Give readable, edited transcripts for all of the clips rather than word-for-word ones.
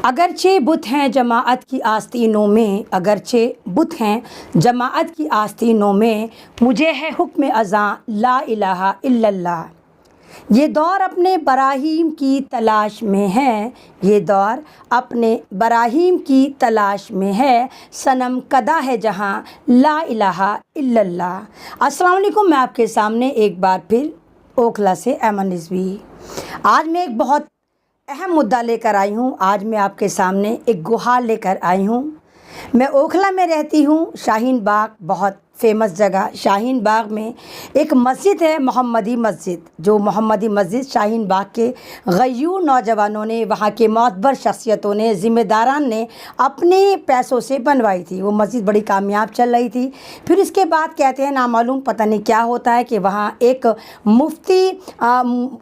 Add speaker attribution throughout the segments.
Speaker 1: اگرچہ بت ہیں جماعت کی آستینوں میں، اگرچہ بت ہیں جماعت کی آستینوں میں، مجھے ہے حکم اذاں لا الہ الا اللہ۔ یہ دور اپنے براہیم کی تلاش میں ہے، یہ دور اپنے براہیم کی تلاش میں ہے، صنم کدہ ہے جہاں لا الہ الا اللہ۔ السلام علیکم، میں آپ کے سامنے ایک بار پھر اوکھلا سے ایمن رضوی۔ آج میں ایک بہت اہم مدعا لے کر آئی ہوں۔ آج میں آپ کے سامنے ایک گہار لے کر آئی ہوں۔ میں اوکھلا میں رہتی ہوں، شاہین باغ بہت فیمس جگہ، شاہین باغ میں ایک مسجد ہے محمدی مسجد، جو محمدی مسجد شاہین باغ کے غیور نوجوانوں نے، وہاں کے معتبر شخصیتوں نے، ذمہ داران نے اپنے پیسوں سے بنوائی تھی۔ وہ مسجد بڑی کامیاب چل رہی تھی۔ پھر اس کے بعد کہتے ہیں نامعلوم پتہ نہیں کیا ہوتا ہے کہ وہاں ایک مفتی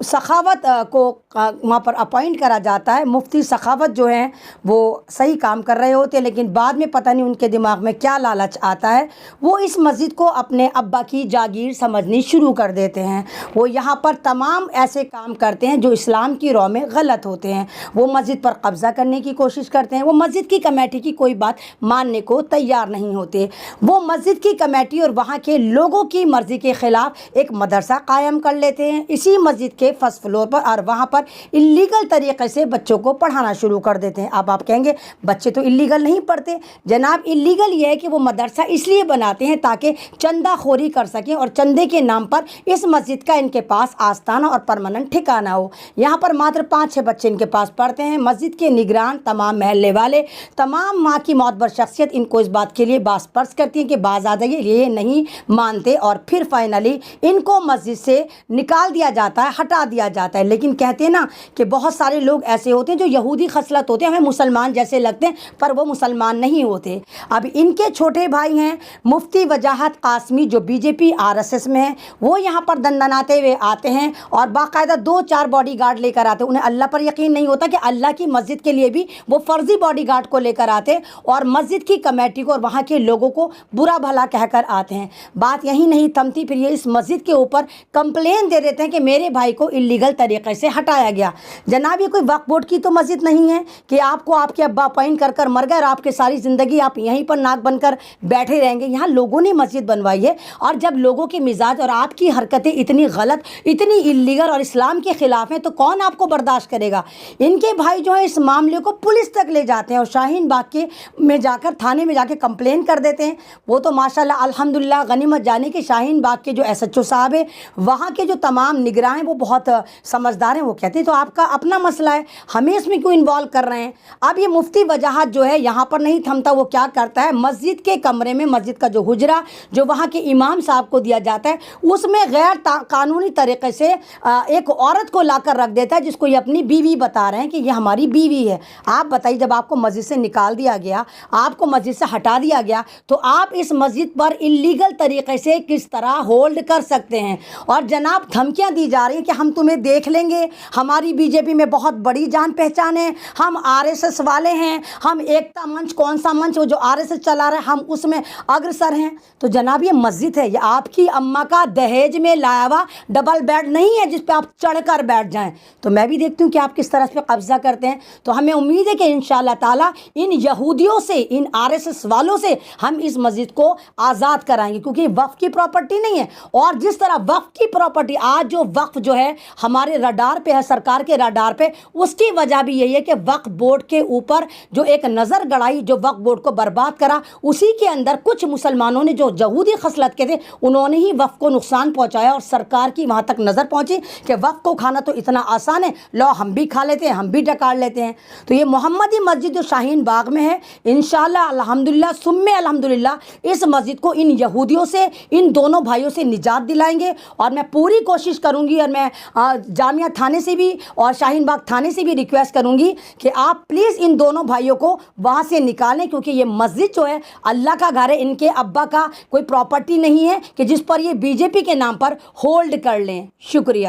Speaker 1: سخاوت کو وہاں پر اپوائنٹ کرا جاتا ہے۔ مفتی سخاوت جو ہیں وہ صحیح کام کر رہے ہوتے ہیں، لیکن بعد میں پتہ نہیں ان کے دماغ میں کیا لالچ آتا ہے، وہ اس مسجد کو اپنے ابا کی جاگیر سمجھنی شروع کر دیتے ہیں۔ وہ یہاں پر تمام ایسے کام کرتے ہیں جو اسلام کی راہ میں غلط ہوتے ہیں۔ وہ مسجد پر قبضہ کرنے کی کوشش کرتے ہیں۔ وہ مسجد کی کمیٹی کی کوئی بات ماننے کو تیار نہیں ہوتے۔ وہ مسجد کی کمیٹی اور وہاں کے لوگوں کی مرضی کے خلاف ایک مدرسہ قائم کر لیتے ہیں اسی مسجد کے فرسٹ فلور پر، اور وہاں پر اللیگل طریقے سے بچوں کو پڑھانا شروع کر دیتے ہیں۔ اب آپ کہیں گے بچے تو اللیگل نہیں پڑھتے۔ جناب، اللیگل یہ ہے کہ وہ مدرسہ اس لیے بناتے ہیں تاکہ چندہ خوری کر سکیں، اور چندے کے نام پر اس مسجد کا ان کے پاس آستانہ اور پرماننٹ ٹھکانہ ہو۔ یہاں پر ماتر 5-6 بچے ان کے پاس پڑھتے ہیں۔ مسجد کے نگران، تمام محلے والے، تمام ماں کی معتبر شخصیت ان کو اس بات کے لیے باز پرس کرتی ہیں کہ باز آ جائیے، یہ نہیں مانتے، اور پھر فائنلی ان کو مسجد سے نکال دیا جاتا ہے، ہٹا دیا جاتا ہے۔ لیکن کہتے ہیں نا کہ بہت سارے لوگ ایسے ہوتے ہیں جو یہودی خصلت ہوتے ہیں، ہمیں مسلمان جیسے لگتے ہیں پر وہ مسلمان نہیں ہوتے۔ اب ان کے چھوٹے بھائی ہیں مفتی وجاہت قاسمی، جو بی جے پی RSS میں ہیں، وہ یہاں پر دندناتے ہوئے آتے ہیں اور باقاعدہ 2-4 باڈی گارڈ لے کر آتے ہیں۔ انہیں اللہ پر یقین نہیں ہوتا کہ اللہ کی مسجد کے لیے بھی وہ فرضی باڈی گارڈ کو لے کر آتے اور مسجد کی کمیٹی کو اور وہاں کے لوگوں کو برا بھلا کہہ کر آتے ہیں۔ بات یہی نہیں تھمتی، پھر یہ اس مسجد کے اوپر کمپلین دے دیتے ہیں کہ میرے بھائی کو اللیگل طریقے سے ہٹایا گیا۔ جناب، یہ کوئی وقف بورڈ کی تو مسجد نہیں ہے کہ آپ کو آپ کے ابا اپوائنٹ کر کر مر گئے اور آپ کے ساری زندگی آپ یہیں پر ناک بن کر بیٹھے رہیں گے۔ یہاں لوگوں نے مسجد بنوائی ہے، اور جب لوگوں کے مزاج اور آپ کی حرکتیں اتنی غلط، اتنی اللیگل اور اسلام کے خلاف ہیں تو کون آپ کو برداشت کرے گا؟ ان کے بھائی جو ہیں اس معاملے کو پولیس تک لے جاتے ہیں اور شاہین باغ کے میں جا کر تھانے میں جا کے کمپلین کر دیتے ہیں۔ وہ تو ماشاءاللہ الحمدللہ غنیمت جانے کہ شاہین باغ کے جو SHO صاحب ہیں، وہاں کے جو تمام نگراں ہیں، وہ بہت سمجھدار ہیں۔ وہ کہتے ہیں تو آپ کا اپنا مسئلہ ہے، ہمیں اس میں کیوں انوالو کر رہے ہیں؟ اب یہ مفتی وجاہت جو ہے یہاں پر نہیں تھمتا، وہ کیا کرتا ہے، مسجد کے کمرے میں، مسجد کا جو حجرہ جو وہاں کے امام صاحب کو دیا جاتا ہے، اس میں غیر قانونی طریقے سے ایک عورت کو لا کر رکھ دیتا ہے، جس کو یہ اپنی بیوی بتا رہے ہیں کہ یہ ہماری بیوی ہے۔ آپ بتائیے، جب آپ کو مسجد سے نکال دیا گیا، آپ کو مسجد سے ہٹا دیا گیا، تو آپ اس مسجد پر اللیگل طریقے سے کس طرح ہولڈ کر سکتے ہیں؟ اور جناب، دھمکیاں دی جا رہی ہیں کہ ہم تمہیں دیکھ لیں گے، ہماری BJP میں بہت بڑی جان پہچان ہے، ہم RSS والے ہیں، ہم ایکتا منچ، کون سا منچ وہ جو RSS چلا رہا ہے، ہم اس میں اگرسر ہیں۔ تو جناب، یہ مسجد ہے، یہ آپ کی اماں کا دہیج میں لایا ہوا ڈبل بیڈ نہیں ہے جس پہ آپ چڑھ کر بیٹھ جائیں۔ تو میں بھی دیکھتی ہوں کہ آپ کس طرح اس پہ قبضہ کرتے ہیں۔ تو ہمیں امید ہے کہ انشاءاللہ تعالیٰ ان یہودیوں سے، ان RSS والوں سے ہم اس مسجد کو آزاد کرائیں گے، کیونکہ یہ وقف کی پراپرٹی نہیں ہے۔ اور جس طرح وقف کی پراپرٹی آج جو وقف جو ہے ہمارے رڈار پہ ہے، سرکار کے رڈار پہ، اس کی وجہ بھی یہی ہے کہ وقف بورڈ کے اوپر جو ایک نظر گڑائی، جو وقف بورڈ کو برباد کرا، اسی کے اندر کچھ مسلمانوں نے جو یہودی خصلت کے تھے، انہوں نے ہی وقف کو نقصان پہنچایا، اور سرکار کی وہاں تک نظر پہنچی کہ وقف کو کھانا تو اتنا آسان ہے، لو ہم بھی کھا لیتے ہیں، ہم بھی ڈکار لیتے ہیں۔ تو یہ محمدی مسجد جو شاہین باغ میں ہے، انشاءاللہ الحمدللہ ثم الحمدللہ اس مسجد کو ان یہودیوں سے، ان دونوں بھائیوں سے نجات دلائیں گے، اور میں پوری کوشش کروں گی، اور میں جامعہ تھانے سے بھی اور شاہین باغ تھانے سے بھی ریکویسٹ کروں گی کہ آپ پلیز ان دونوں بھائیوں کو وہاں سے نکالیں، کیونکہ یہ مسجد جو ہے اللہ کا گھر ہے، ان کے ابا کا کوئی پراپرٹی نہیں ہے کہ جس پر یہ BJP کے نام پر ہولڈ کر لیں۔ شکریہ۔